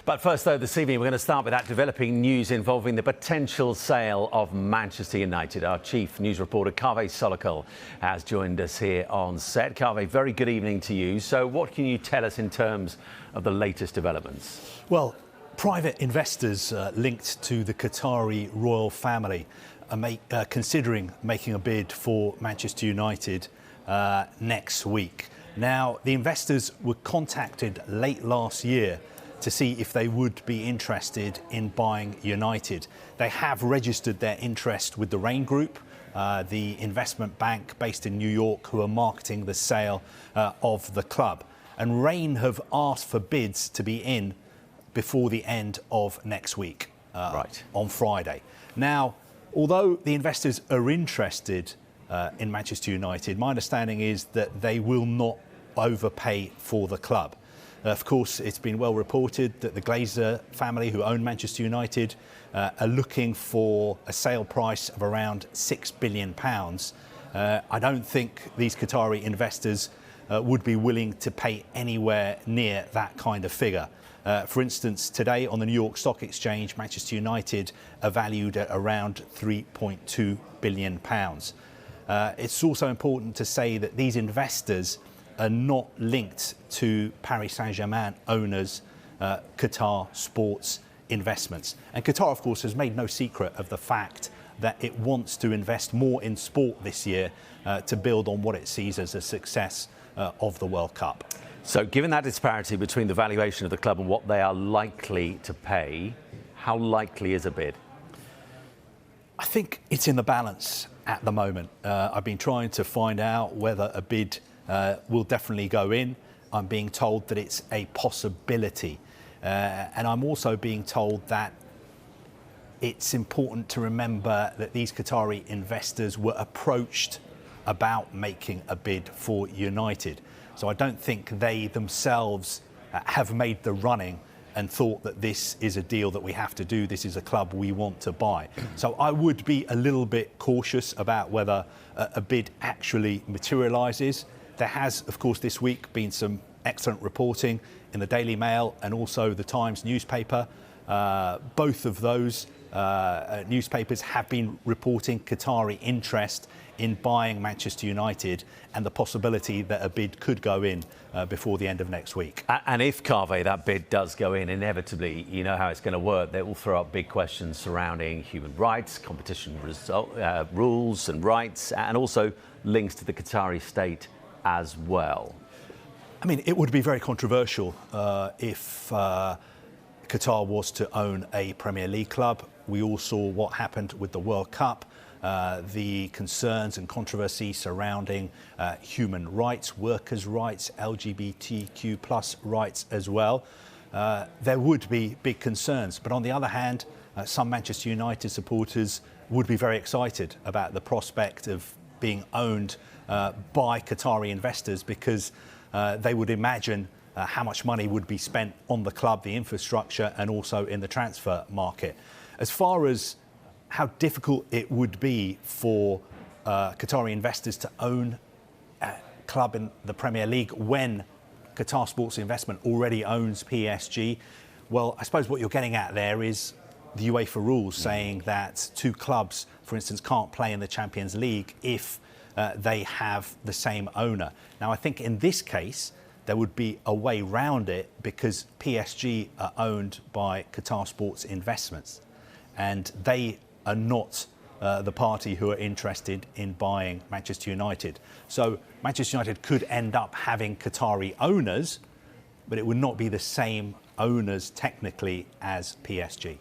But first, though, this evening, we're going to start with that developing news involving the potential sale of Manchester United. Our chief news reporter, Kaveh Solokol, has joined us here on set. Kaveh, very good evening to you. So what can you tell us in terms of the latest developments? Well, private investors linked to the Qatari royal family are considering making a bid for Manchester United next week. Now, the investors were contacted late last year to see if they would be interested in buying United. They have registered their interest with the Rain Group, the investment bank based in New York, who are marketing the sale of the club. And Rain have asked for bids to be in before the end of next week, on Friday. Now, although the investors are interested in Manchester United, my understanding is that they will not overpay for the club. Of course, it's been well reported that the Glazer family, who own Manchester United, are looking for a sale price of around £6 billion. I don't think these Qatari investors would be willing to pay anywhere near that kind of figure. For instance, today on the New York Stock Exchange, Manchester United are valued at around £3.2 billion. It's also important to say that these investors are not linked to Paris Saint-Germain owners, Qatar Sports Investments. And Qatar, of course, has made no secret of the fact that it wants to invest more in sport this year to build on what it sees as a success of the World Cup. So given that disparity between the valuation of the club and what they are likely to pay, how likely is a bid? I think it's in the balance at the moment. I've been trying to find out whether a bid will definitely go in. I'm being told that it's a possibility. And I'm also being told that it's important to remember that these Qatari investors were approached about making a bid for United. So I don't think they themselves have made the running and thought that this is a deal that we have to do, this is a club we want to buy. So I would be a little bit cautious about whether a bid actually materialises. There has, of course, this week been some excellent reporting in the Daily Mail and also the Times newspaper. Both of those newspapers have been reporting Qatari interest in buying Manchester United and the possibility that a bid could go in before the end of next week. And if, Kaveh, that bid does go in, inevitably, you know how it's going to work. They will throw up big questions surrounding human rights, competition rules and rights, and also links to the Qatari state as well. I mean, it would be very controversial if Qatar was to own a Premier League club. We all saw what happened with the World Cup, the concerns and controversy surrounding human rights, workers' rights, LGBTQ+ rights as well. There would be big concerns. But on the other hand, some Manchester United supporters would be very excited about the prospect of being owned by Qatari investors, because they would imagine how much money would be spent on the club, the infrastructure, and also in the transfer market. As far as how difficult it would be for Qatari investors to own a club in the Premier League when Qatar Sports Investment already owns PSG, well, I suppose what you're getting at there is the UEFA rules saying that two clubs, for instance, can't play in the Champions League if they have the same owner. Now, I think in this case, there would be a way round it because PSG are owned by Qatar Sports Investments, and they are not the party who are interested in buying Manchester United. So Manchester United could end up having Qatari owners, but it would not be the same owners technically as PSG.